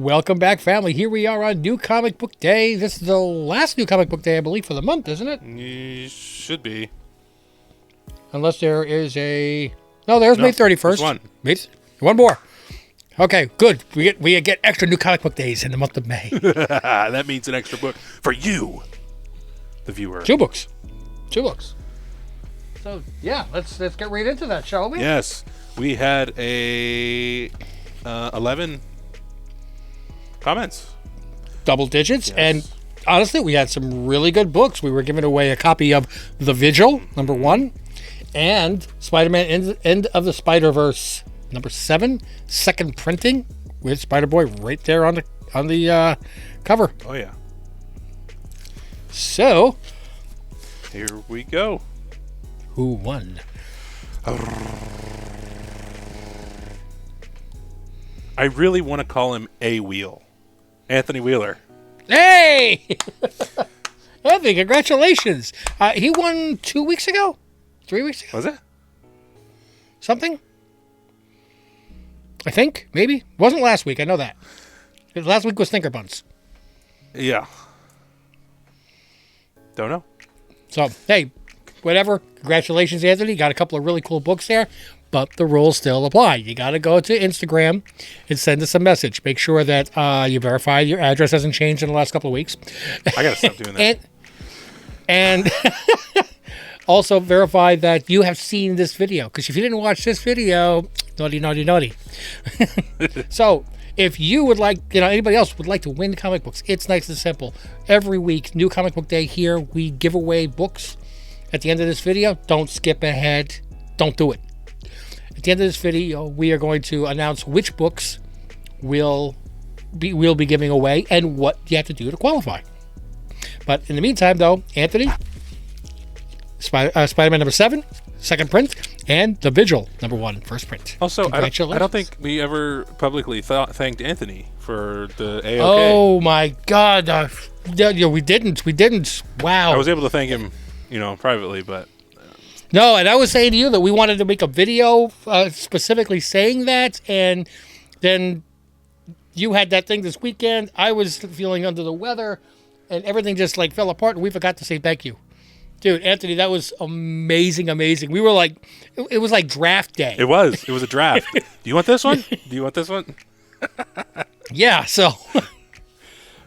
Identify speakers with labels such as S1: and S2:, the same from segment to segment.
S1: Welcome back, family. Here we are on New Comic Book Day. This is the last New Comic Book Day, I believe, for the month, isn't it?
S2: Should be.
S1: Unless there is a... No, there's May 31st.
S2: There's one.
S1: One more. Okay, good. We get extra New Comic Book Days in the month of May.
S2: That means an extra book for you, the viewer.
S1: Two books. So, yeah, let's get right into that, shall we?
S2: Yes. We had 11 comments.
S1: Double digits.
S2: Yes.
S1: And honestly, we had some really good books. We were giving away a copy of The Vigil, number 1, and Spider-Man End of the Spider-Verse, number 7, second printing with Spider-Boy right there on the cover.
S2: Oh, yeah.
S1: So,
S2: here we go.
S1: Who won?
S2: I really want to call him A-Wheel. Anthony Wheeler.
S1: Hey! Anthony, congratulations. He won 2 weeks ago? 3 weeks ago?
S2: Was it?
S1: Something? I think, maybe. Wasn't last week, I know that. Last week was Thinker Buns.
S2: Yeah. Don't know.
S1: So, hey, whatever. Congratulations, Anthony. Got a couple of really cool books there, but the rules still apply. You got to go to Instagram and send us a message. Make sure that you verify your address hasn't changed in the last couple of weeks.
S2: I got to stop doing that.
S1: and also verify that you have seen this video, because if you didn't watch this video, naughty, naughty, naughty. So, if you would like, anybody else would like to win comic books, it's nice and simple. Every week, New Comic Book Day here, we give away books. At the end of this video, don't skip ahead. Don't do it. At the end of this video, we are going to announce which books we'll be giving away and what you have to do to qualify. But in the meantime, though, Anthony, Spider-Man number 7, second print, and The Vigil number 1, first print.
S2: Also, I don't think we ever publicly thanked Anthony for the AOK.
S1: Oh my God! We didn't. Wow.
S2: I was able to thank him, privately, but
S1: no. And I was saying to you that we wanted to make a video specifically saying that, and then you had that thing this weekend. I was feeling under the weather, and everything just fell apart, and we forgot to say thank you. Dude, Anthony, that was amazing. We were like, it was like draft day.
S2: It was a draft. Do you want this one? Do you want this one?
S1: Yeah, so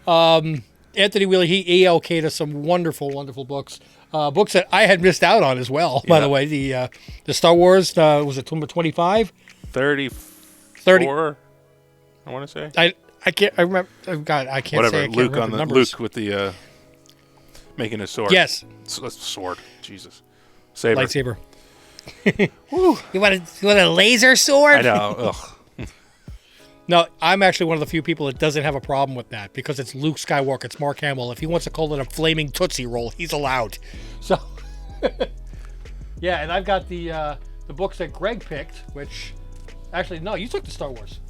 S1: Anthony Wheeler, he AOK'd us some wonderful, wonderful books. Books that I had missed out on as well, by the way. The Star Wars, was it number 25?
S2: 34, I want to say.
S1: I can't, I remember, God, I can't
S2: Whatever,
S1: say. I can't
S2: Luke
S1: remember
S2: on
S1: the
S2: the
S1: numbers.
S2: Luke with the making his sword.
S1: Yes.
S2: Sword. Jesus. Saber.
S1: Lightsaber. You want a laser sword?
S2: I know. Ugh.
S1: No, I'm actually one of the few people that doesn't have a problem with that, because it's Luke Skywalker, it's Mark Hamill. If he wants to call it a flaming Tootsie Roll, he's allowed. So, yeah, and I've got the books that Greg picked, which, actually, no, you took the Star Wars.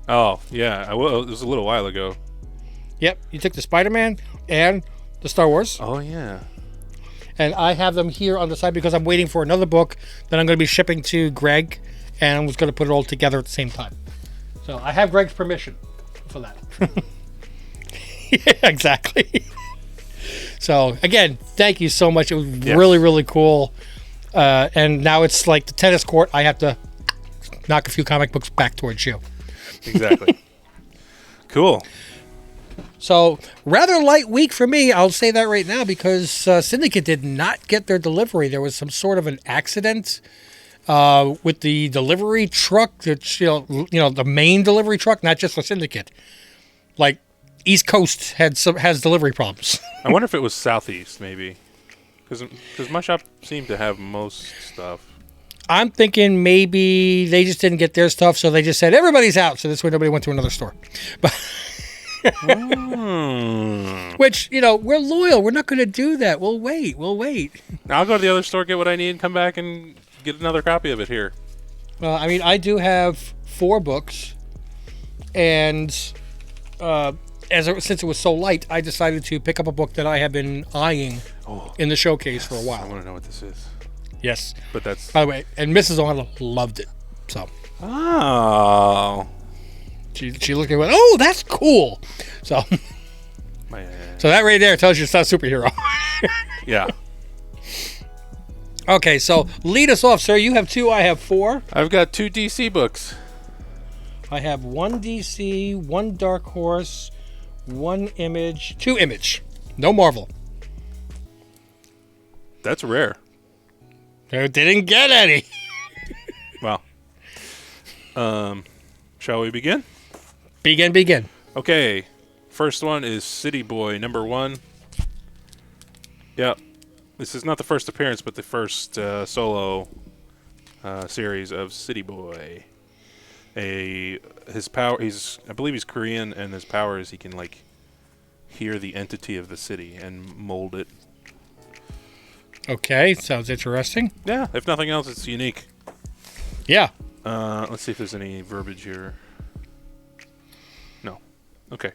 S2: Oh, yeah. It was a little while ago.
S1: Yep, you took the Spider-Man and the Star Wars.
S2: Oh, yeah.
S1: And I have them here on the side because I'm waiting for another book that I'm going to be shipping to Greg, and I was going to put it all together at the same time. So I have Greg's permission for that. Yeah, exactly. So again, thank you so much. It was really, really cool. And now it's like the tennis court. I have to knock a few comic books back towards you.
S2: Exactly. Cool.
S1: So rather light week for me. I'll say that right now, because Syndicate did not get their delivery. There was some sort of an accident with the delivery truck, the main delivery truck, not just for Syndicate. Like East Coast has delivery problems.
S2: I wonder if it was Southeast, maybe, because my shop seemed to have most stuff.
S1: I'm thinking maybe they just didn't get their stuff, so they just said everybody's out. So this way nobody went to another store. But which, we're loyal. We're not going to do that. We'll wait.
S2: I'll go to the other store, get what I need, and come back and get another copy of it here.
S1: Well, I mean, I do have 4 books, and since it was so light, I decided to pick up a book that I have been eyeing in the showcase for a while.
S2: I want to know what this is.
S1: Yes.
S2: But that's...
S1: By the way, and Mrs. Arnold loved it. So.
S2: Oh.
S1: She looked at it and went, oh, that's cool. So so that right there tells you it's not a superhero.
S2: Yeah.
S1: Okay, so lead us off, sir. You have 2, I have 4.
S2: I've got 2 DC books.
S1: I have 1 DC, 1 Dark Horse, 1 Image, 2 Image. No Marvel.
S2: That's rare.
S1: I didn't get any.
S2: Well, shall we begin?
S1: Begin.
S2: Okay. First one is City Boy #1. Yep. This is not the first appearance, but the first solo series of City Boy. His power. I believe he's Korean, and his power is he can like hear the entity of the city and mold it.
S1: Okay, sounds interesting.
S2: Yeah. If nothing else, it's unique.
S1: Yeah.
S2: Let's see if there's any verbiage here. No. Okay.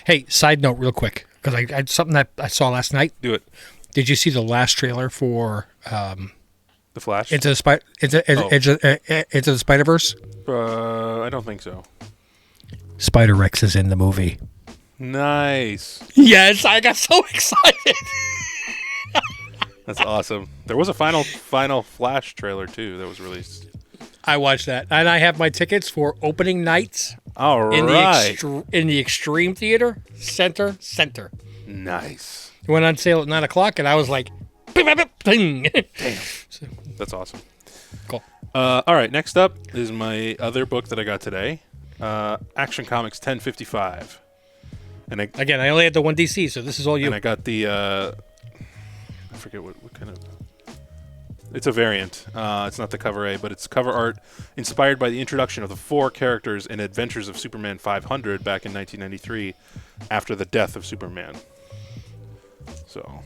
S1: Hey, side note, real quick, because I had something that I saw last night.
S2: Do it.
S1: Did you see the last trailer for
S2: The Flash.
S1: Into the Spider-Verse?
S2: I don't think so.
S1: Spider-Rex is in the movie.
S2: Nice.
S1: Yes, I got so excited.
S2: That's awesome. There was a final Flash trailer too that was released.
S1: I watched that, and I have my tickets for opening night
S2: All
S1: in
S2: right.
S1: in the Extreme Theater Center.
S2: Nice.
S1: It went on sale at 9:00, and I was like, bing, bing, bing.
S2: Damn. That's awesome.
S1: Cool.
S2: All right. Next up is my other book that I got today, Action Comics 1055, and
S1: Again, I only had the 1 DC, so this is all you.
S2: and I got the I forget what kind of. It's a variant. It's not the cover A, but it's cover art inspired by the introduction of the 4 characters in Adventures of Superman 500 back in 1993 after the death of Superman. So,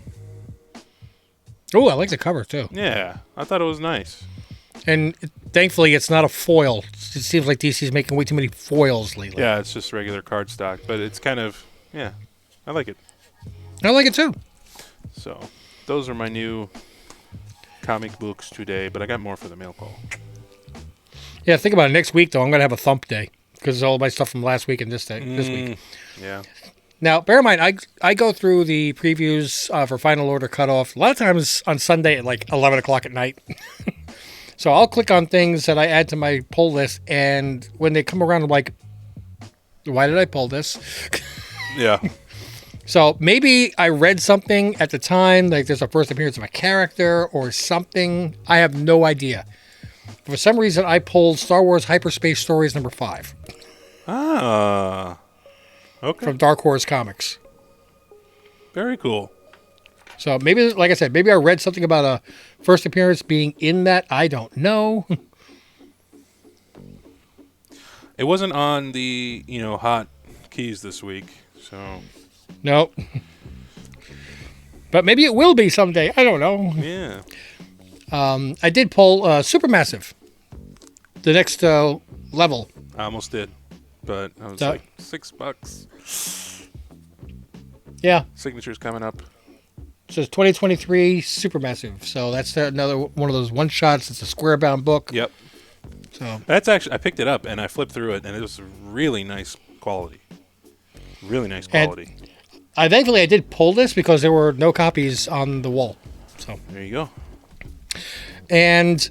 S1: Oh, I like the cover, too.
S2: yeah, I thought it was nice.
S1: And thankfully, it's not a foil. It seems like DC's making way too many foils lately.
S2: Yeah, it's just regular cardstock, but it's kind of, yeah, I like it.
S1: I like it, too.
S2: So, those are my new comic books today, but I got more for the mail call.
S1: Yeah, think about it. Next week, though, I'm going to have a thump day because all my stuff from last week and this week.
S2: Yeah.
S1: Now, bear in mind, I go through the previews for Final Order Cutoff a lot of times on Sunday at like 11 o'clock at night. So I'll click on things that I add to my pull list, and when they come around, I'm like, why did I pull this?
S2: Yeah.
S1: So maybe I read something at the time, like there's a first appearance of a character or something. I have no idea. For some reason, I pulled Star Wars Hyperspace Stories #5
S2: Ah. Okay.
S1: from Dark Horse Comics.
S2: Very cool.
S1: So maybe, like I said, maybe I read something about a first appearance being in that. I don't know.
S2: It wasn't on the, hot keys this week, so.
S1: No. But maybe it will be someday. I don't know.
S2: Yeah.
S1: I did pull Supermassive, the next level.
S2: I almost did, but I was
S1: So-
S2: like, $6.
S1: Yeah.
S2: Signature's coming up.
S1: It says 2023 Supermassive. So that's another one of those one shots. It's a square bound book.
S2: Yep.
S1: So
S2: That's actually, I picked it up and I flipped through it, and it was really nice quality. Really nice quality.
S1: thankfully I did pull this because there were no copies on the wall. So
S2: There you go.
S1: and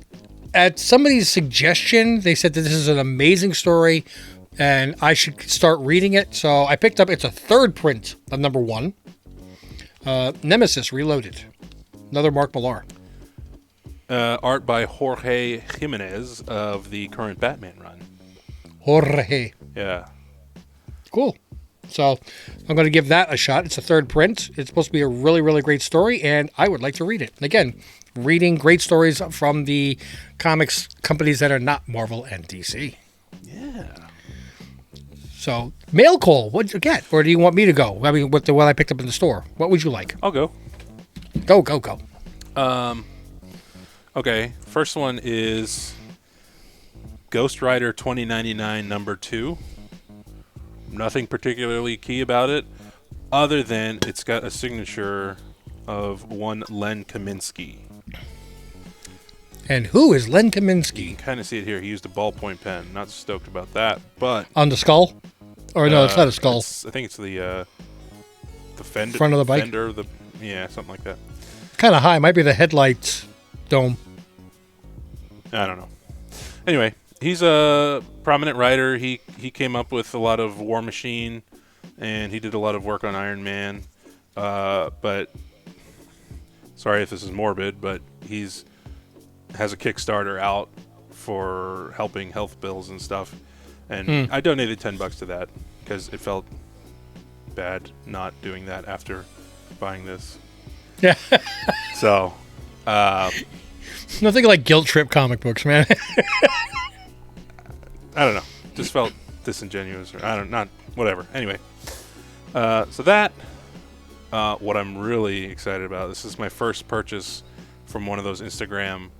S1: at somebody's suggestion, they said that this is an amazing story and I should start reading it. So I picked up, it's a third print of #1. Nemesis Reloaded. Another Mark Millar.
S2: Art by Jorge Jimenez of the current Batman run.
S1: Jorge.
S2: Yeah.
S1: Cool. So I'm going to give that a shot. It's a third print. It's supposed to be a really, really great story, and I would like to read it. And again, reading great stories from the comics companies that are not Marvel and DC.
S2: Yeah.
S1: So, mail call. What'd you get? Or do you want me to go? I mean, with the one I picked up in the store. What would you like?
S2: I'll go.
S1: Go.
S2: Okay. First one is Ghost Rider 2099 #2. Nothing particularly key about it, other than it's got a signature of one Len Kaminsky.
S1: And who is Len Kaminsky?
S2: Kind of see it here. He used a ballpoint pen. Not stoked about that, but
S1: On the skull? Or no, it's not a skull.
S2: I think it's the fender,
S1: Front of the bike?
S2: Fender, yeah, something like that.
S1: Kind of high. Might be the headlights dome.
S2: I don't know. Anyway, he's a prominent writer. He came up with a lot of War Machine, and he did a lot of work on Iron Man. But sorry if this is morbid, but has a Kickstarter out for helping health bills and stuff, and I donated $10 to that because it felt bad not doing that after buying this.
S1: Yeah.
S2: So,
S1: Nothing like guilt trip comic books, man.
S2: I don't know. Just felt disingenuous, or whatever. Anyway, so that what I'm really excited about. This is my first purchase from one of those Instagram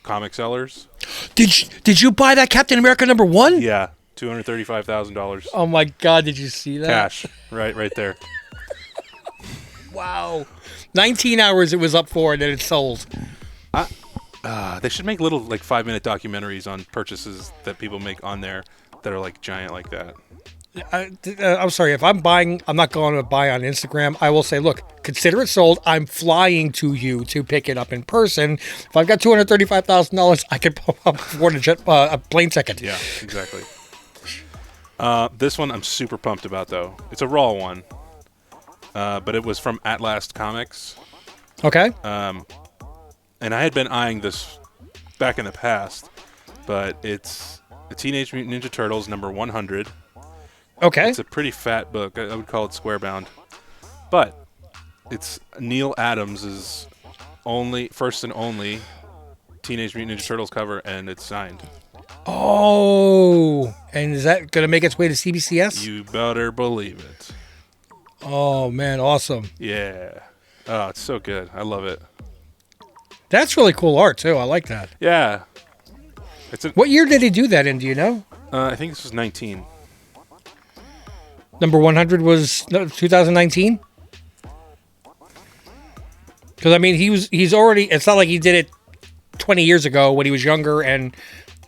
S2: comic sellers.
S1: Did you buy that Captain America #1?
S2: Yeah, $235,000
S1: Oh my God! Did you see that?
S2: cash, right there.
S1: Wow. 19 hours it was up for, and then it sold.
S2: They should make little 5-minute documentaries on purchases that people make on there that are giant like that.
S1: I'm sorry, if I'm buying, I'm not going to buy on Instagram. I will say, look, consider it sold. I'm flying to you to pick it up in person. If I've got $235,000, I can afford a plane ticket.
S2: Yeah, exactly. This one I'm super pumped about, though. It's a raw one, but it was from At Last Comics.
S1: Okay.
S2: And I had been eyeing this back in the past, but it's the Teenage Mutant Ninja Turtles #100.
S1: Okay.
S2: It's a pretty fat book. I would call it square bound. But it's Neil Adams' first and only Teenage Mutant Ninja Turtles cover, and it's signed.
S1: Oh, and is that going to make its way to CBCS?
S2: You better believe it.
S1: Oh, man, awesome.
S2: Yeah. Oh, it's so good. I love it.
S1: That's really cool art, too. I like that.
S2: Yeah.
S1: What year did he do that in, do you know?
S2: I think this was 19.
S1: #100 was 2019? Because, I mean, he's already... It's not like he did it 20 years ago when he was younger and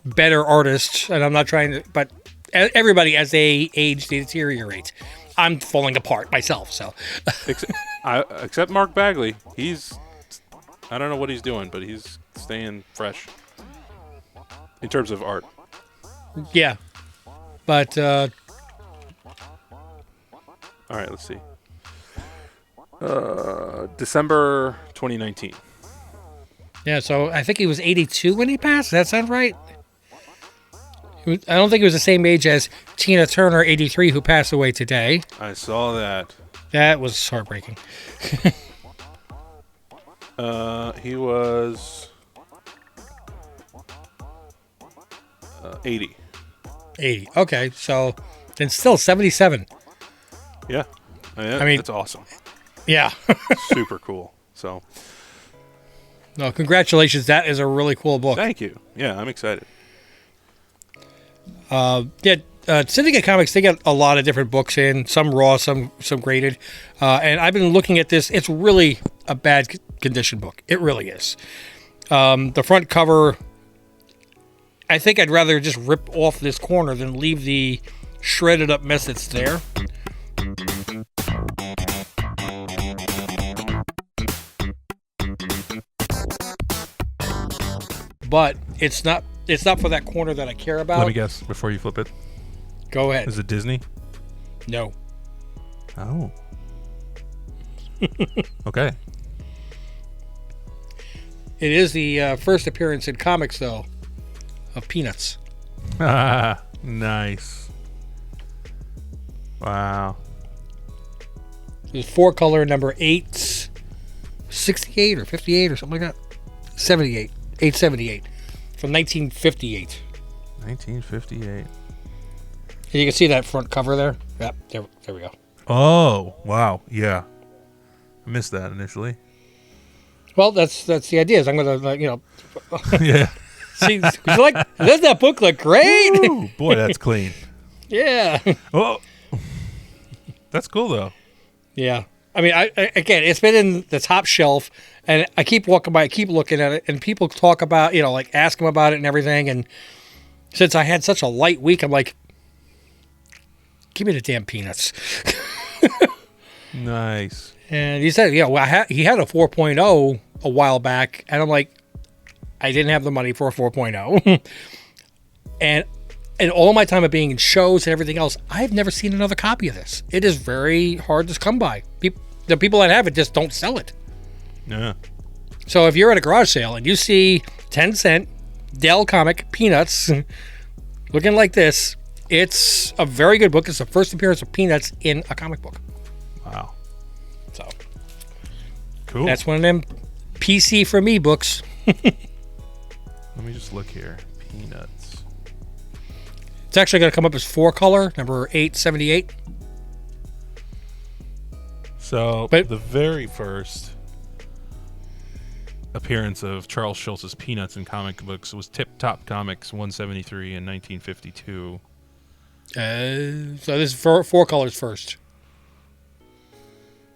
S1: better artist. And I'm not trying to... But everybody, as they age, they deteriorate. I'm falling apart myself, so...
S2: Except Mark Bagley. I don't know what he's doing, but he's staying fresh in terms of art.
S1: Yeah. But...
S2: All right, let's see. December 2019.
S1: Yeah, so I think he was 82 when he passed. Does that sound right? I don't think he was the same age as Tina Turner, 83, who passed away today.
S2: I saw that.
S1: That was heartbreaking.
S2: He was 80.
S1: 80. Okay, so then still 77.
S2: Yeah. I
S1: mean-
S2: that's awesome.
S1: Yeah.
S2: Super cool. So,
S1: No, congratulations. That is a really cool book.
S2: thank you. Yeah, I'm excited.
S1: Syndicate Comics, they got a lot of different books in, some raw, some graded. And I've been looking at this. It's really a bad condition book. It really is. The front cover, I think I'd rather just rip off this corner than leave the shredded up mess that's there. But it's not for that corner that I care about.
S2: Let me guess before you flip it.
S1: Go ahead.
S2: Is it Disney?
S1: No.
S2: Oh. Okay.
S1: It is the first appearance in comics, though, of Peanuts.
S2: Nice. Wow.
S1: It's 4-color number 868 or 58 or something like that. 78. 878. From 1958.
S2: 1958.
S1: And you can see that front cover there. Yep, there we go.
S2: Oh, wow. Yeah. I missed that initially.
S1: Well, that's the idea. Is I'm going to,
S2: Yeah.
S1: see, doesn't that book look great?
S2: Ooh, boy, that's clean.
S1: Yeah.
S2: Oh. That's cool, though.
S1: Yeah. I mean, again, it's been in the top shelf, and I keep walking by, I keep looking at it, and people talk about, like ask them about it and everything. And since I had such a light week, I'm like, give me the damn peanuts.
S2: Nice.
S1: And he said, well, he had a 4.0 a while back, and I'm like, I didn't have the money for a 4.0. And in all my time of being in shows and everything else, I've never seen another copy of this. It is very hard to come by. The people that have it just don't sell it.
S2: Yeah.
S1: So if you're at a garage sale and you see 10-cent Dell comic Peanuts looking like this, it's a very good book. It's the first appearance of Peanuts in a comic book.
S2: Wow.
S1: So
S2: Cool.
S1: that's one of them PC for me books.
S2: Let me just look here. Peanuts.
S1: It's actually going to come up as 4-color, number 878.
S2: So
S1: But-
S2: the very first appearance of Charles Schultz's Peanuts in comic books was Tip Top Comics 173 in 1952.
S1: So this is 4 colors first.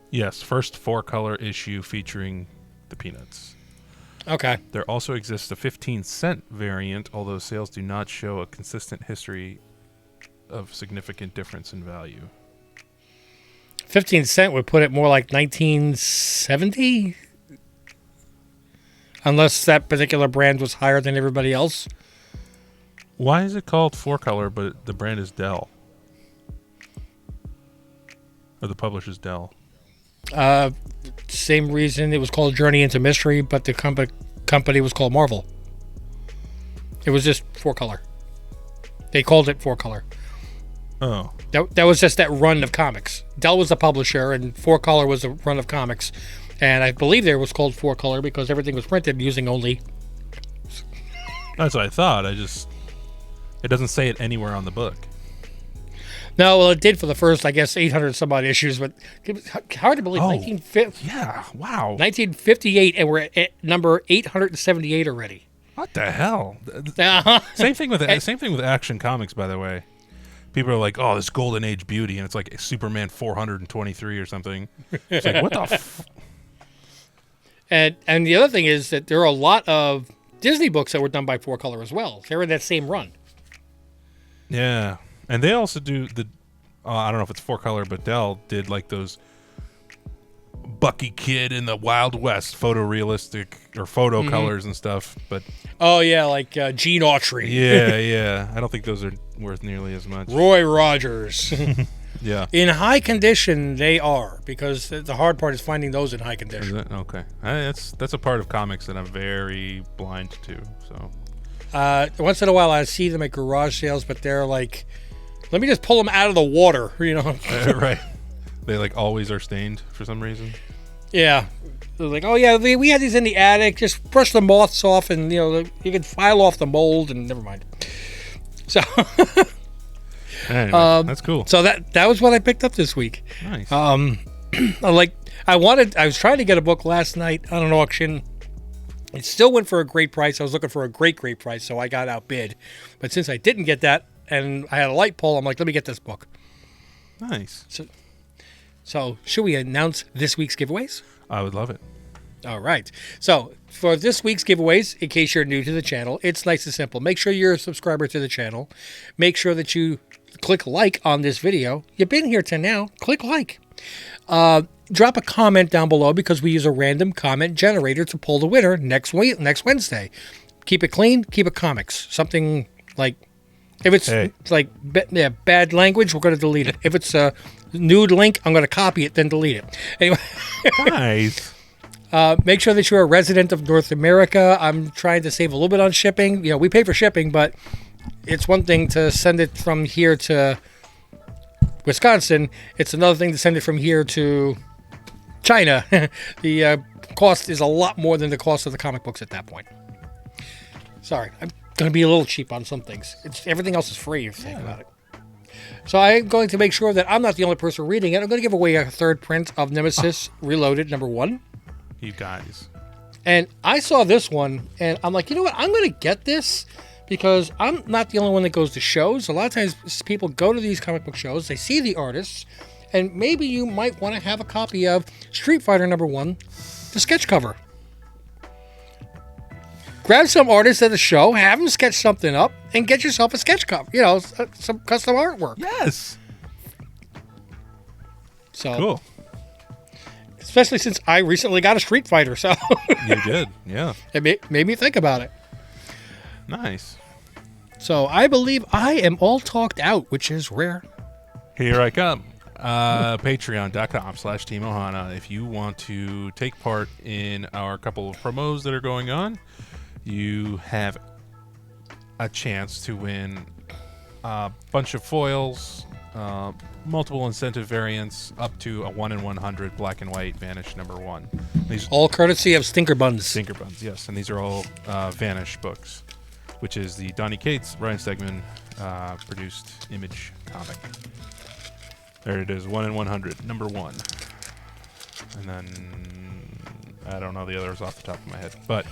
S2: Yes, first 4-color issue featuring the Peanuts.
S1: Okay.
S2: There also exists a 15-cent variant, although sales do not show a consistent history of significant difference in value.
S1: 15-cent would put it more like 1970? Unless that particular brand was higher than everybody else.
S2: Why is it called 4-color, but the brand is Dell? Or the publisher's Dell?
S1: Same reason it was called Journey into Mystery, but the company was called Marvel. It was just 4-color. They called it 4-color.
S2: Oh.
S1: That was just that run of comics. Dell was the publisher, and 4-color was a run of comics. And I believe there was called 4-color because everything was printed using only.
S2: That's what I thought. It doesn't say it anywhere on the book.
S1: No, well, it did for the first, I guess, 800 some odd issues, but it was hard to believe.
S2: Oh.
S1: 1958, and we're at number 878 already.
S2: What the hell?
S1: Uh-huh.
S2: Same thing with Action Comics, by the way. People are like, "Oh, this Golden Age beauty," and it's like Superman 423 or something. It's like, what the?
S1: And the other thing is that there are a lot of Disney books that were done by 4-color as well. They're in that same run.
S2: Yeah, and they also do the. I don't know if it's 4-color, but Dell did like those Bucky Kid in the Wild West photorealistic or photo colors and stuff. But
S1: Oh, yeah, like Gene Autry.
S2: yeah, I don't think those are worth nearly as much.
S1: Roy Rogers.
S2: Yeah.
S1: In high condition, they are, because the hard part is finding those in high
S2: Is
S1: condition.
S2: it? Okay. That's a part of comics that I'm very blind to. So
S1: Once in a while, I see them at garage sales, but they're like, let me just pull them out of the water,
S2: right. They like always are stained for some reason.
S1: Yeah. They're like, oh, yeah, we had these in the attic. Just brush the moths off, and, you can file off the mold, and never mind. So...
S2: Anyway, that's cool.
S1: So that was what I picked up this week.
S2: Nice.
S1: I was trying to get a book last night on an auction. It still went for a great price. I was looking for a great price, so I got outbid. But since I didn't get that, and I had a light pole, I'm like, let me get this book.
S2: Nice.
S1: So should we announce this week's giveaways?
S2: I would love it.
S1: All right. So for this week's giveaways, in case you're new to the channel, it's nice and simple. Make sure you're a subscriber to the channel. Make sure that you click like on this video. You've been here to now. Click like. Drop a comment down below because we use a random comment generator to pull the winner next Wednesday. Keep it clean. Keep it comics. Something like, if it's bad language, we're going to delete it. If it's a nude link, I'm going to copy it, then delete it. Anyway.
S2: Nice.
S1: Make sure that you're a resident of North America. I'm trying to save a little bit on shipping. We pay for shipping, but it's one thing to send it from here to Wisconsin. It's another thing to send it from here to China. The cost is a lot more than the cost of the comic books at that point. Sorry, I'm going to be a little cheap on some things. Everything else is free if you think about it. So I'm going to make sure that I'm not the only person reading it. I'm going to give away a third print of Nemesis Reloaded #1.
S2: You guys.
S1: And I saw this one, and I'm like, you know what? I'm going to get this because I'm not the only one that goes to shows. A lot of times people go to these comic book shows, they see the artists, And maybe you might want to have a copy of Street Fighter #1, the sketch cover. Grab some artists at the show, have them sketch something up, and get yourself a sketch cover. You know, some custom artwork.
S2: Yes.
S1: So
S2: Cool.
S1: Especially since I recently got a Street Fighter, so
S2: You did. Yeah.
S1: it made me think about it.
S2: Nice.
S1: So I believe I am all talked out, which is rare.
S2: Here I come. Patreon.com/Team Ohana. If you want to take part in our couple of promos that are going on, you have a chance to win a bunch of foils, multiple incentive variants, up to a 1 in 100 black and white Vanish #1. These
S1: All courtesy of Stinker Buns.
S2: Stinker Buns, yes, and these are all Vanish books, which is the Donny Cates, Ryan Stegman produced Image comic. There it is, 1 in 100, #1. And then I don't know the others off the top of my head, but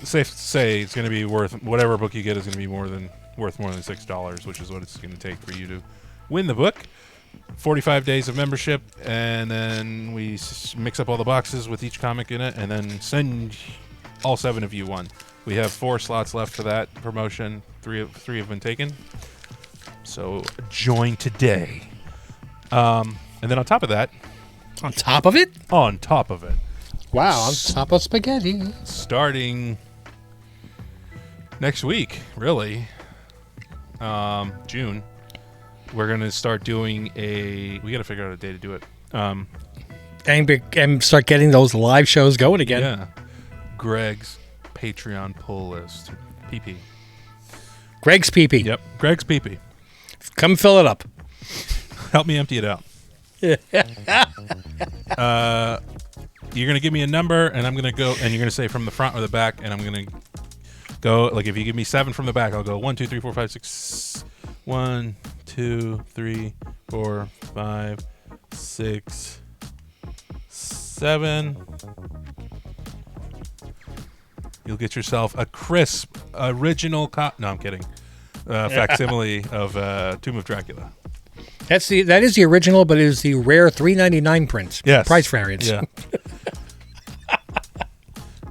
S2: safe to say it's going to be worth, whatever book you get is going to be worth more than $6, which is what it's going to take for you to win the book. 45 days of membership, and then we mix up all the boxes with each comic in it, and then send all 7 of you one. We have 4 slots left for that promotion. Three have been taken. So join today. And then on top of that,
S1: On top of it? Wow, on top of spaghetti.
S2: starting next week, really, June, we're going to start doing we got to figure out a day to do it.
S1: And start getting those live shows going again.
S2: Yeah. Greg's Patreon pull list. PP.
S1: Greg's PP.
S2: Yep. Greg's PP.
S1: Come fill it up.
S2: Help me empty it out. You're going to give me a number, and I'm going to go, and you're going to say from the front or the back, and I'm going to go, like, if you give me 7 from the back, I'll go 1, 2, 3, 4, 5, 6. 1, 2, 3, 4, 5, 6, 7. You'll get yourself a crisp original no, I'm kidding. Facsimile of Tomb of Dracula.
S1: That is the original, but it is the rare $3.99 print.
S2: Yes.
S1: Price variance.
S2: Yeah.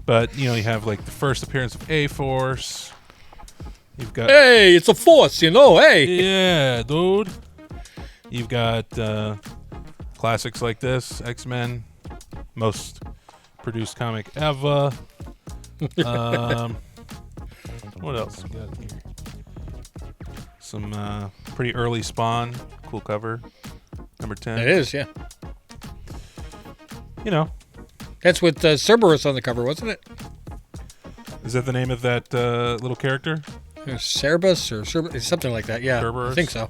S2: But, you have like the first appearance of A-Force. You've got
S1: Hey, it's a force, hey.
S2: Yeah, dude. You've got classics like this, X-Men, most produced comic ever. What else we got here? Some pretty early Spawn, cool cover, #10.
S1: It is, yeah. That's with Cerberus on the cover, wasn't it?
S2: Is that the name of that little character?
S1: Cerebus or Cerberus, something like that, yeah.
S2: Cerberus?
S1: I think so.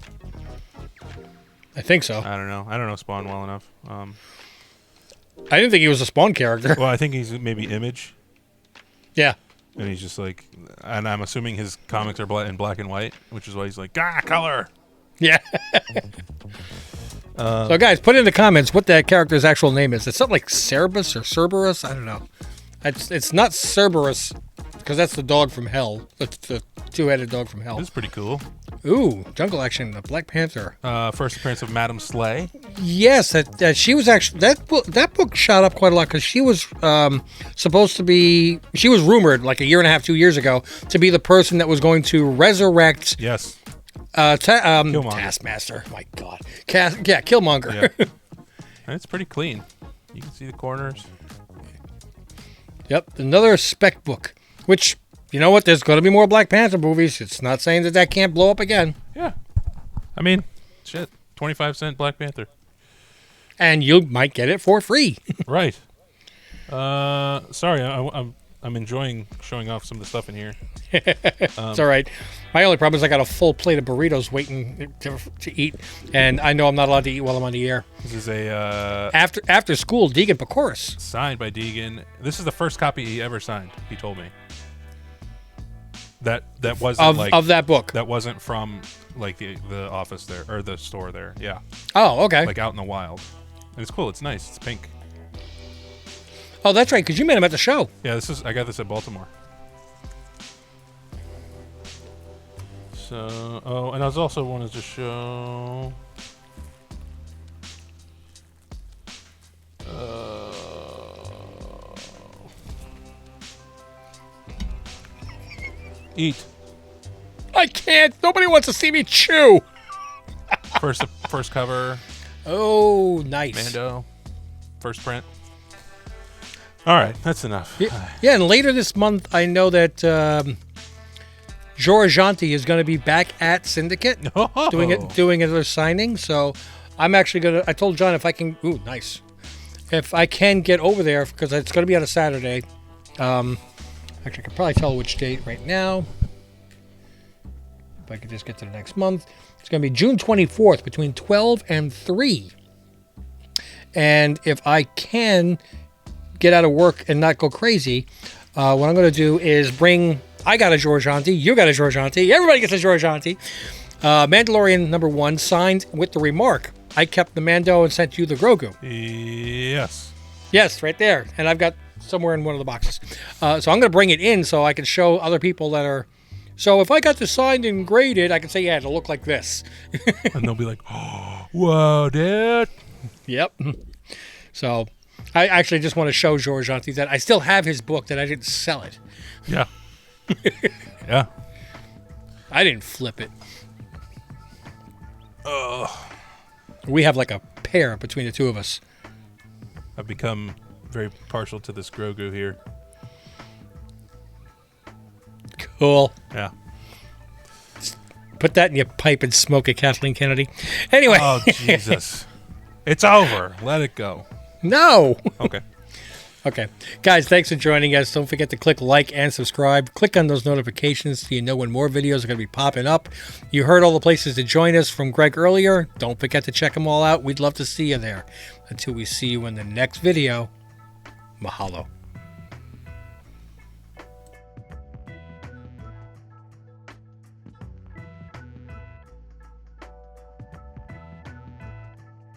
S1: I think so.
S2: I don't know. I don't know Spawn well enough.
S1: I didn't think he was a Spawn character.
S2: Well, I think he's maybe Image.
S1: Yeah.
S2: And he's just like, and I'm assuming his comics are in black and white, which is why he's like, color.
S1: Yeah. So, guys, put in the comments what that character's actual name is. It's something like Cerebus or Cerberus. I don't know. It's not Cerberus because that's the dog from hell. That's the two-headed dog from hell.
S2: This is pretty cool.
S1: Ooh, Jungle Action, the Black Panther.
S2: First appearance of Madame Slay.
S1: Yes, that she was actually that book shot up quite a lot because she was supposed to be. She was rumored like a year and a half, 2 years ago to be the person that was going to resurrect.
S2: Yes.
S1: Killmonger. Taskmaster. My God. Killmonger.
S2: Yeah. And it's pretty clean. You can see the corners.
S1: Yep, another spec book. Which, you know what? There's going to be more Black Panther movies. It's not saying that can't blow up again.
S2: Yeah. I mean, shit. 25-cent Black Panther.
S1: And you might get it for free.
S2: Right. Sorry, I'm enjoying showing off some of the stuff in here.
S1: It's all right. My only problem is I got a full plate of burritos waiting to eat, and I know I'm not allowed to eat while I'm on the air.
S2: This is a
S1: After school, Deegan Pecoris.
S2: signed by Deegan. This is the first copy he ever signed. He told me that wasn't
S1: of that book.
S2: That wasn't from like the office there or the store there. Yeah,
S1: Oh, okay.
S2: like out in the wild. And it's cool. It's nice. It's pink.
S1: Oh, that's right, because you met him at the show.
S2: Yeah, I got this at Baltimore. So, and I was also wanted to show Eat.
S1: I can't. Nobody wants to see me chew.
S2: First cover.
S1: Oh, nice.
S2: Mando. First print. All right, that's enough.
S1: Yeah, and later this month, I know that Joe Argenti is going to be back at Syndicate doing another signing. So I'm actually going to, I told John if I can, ooh, nice. If I can get over there, because it's going to be on a Saturday. Actually, I can probably tell which date right now. If I could just get to the next month. It's going to be June 24th between 12 and 3. And if I can get out of work and not go crazy, what I'm going to do is I got a Joe Argenti, you got a Joe Argenti, everybody gets a Joe Argenti. Mandalorian #1 signed with the remark, I kept the Mando and sent you the Grogu.
S2: Yes.
S1: Yes, right there. And I've got somewhere in one of the boxes. So I'm going to bring it in so I can show other people that are... So if I got this signed and graded, I can say, yeah, it'll look like this.
S2: And they'll be like, oh, whoa, Dad.
S1: Yep. So I actually just want to show Joe Argenti that I still have his book, that I didn't sell it.
S2: Yeah. Yeah.
S1: I didn't flip it. We have like a pair between the two of us.
S2: I've become very partial to this Grogu here.
S1: Cool.
S2: Yeah.
S1: Put that in your pipe and smoke it, Kathleen Kennedy. Anyway.
S2: Oh, Jesus. It's over. Let it go.
S1: No.
S2: Okay.
S1: Okay. Guys, thanks for joining us. Don't forget to click like and subscribe. Click on those notifications so you know when more videos are going to be popping up. You heard all the places to join us from Greg earlier. Don't forget to check them all out. We'd love to see you there. Until we see you in the next video, mahalo.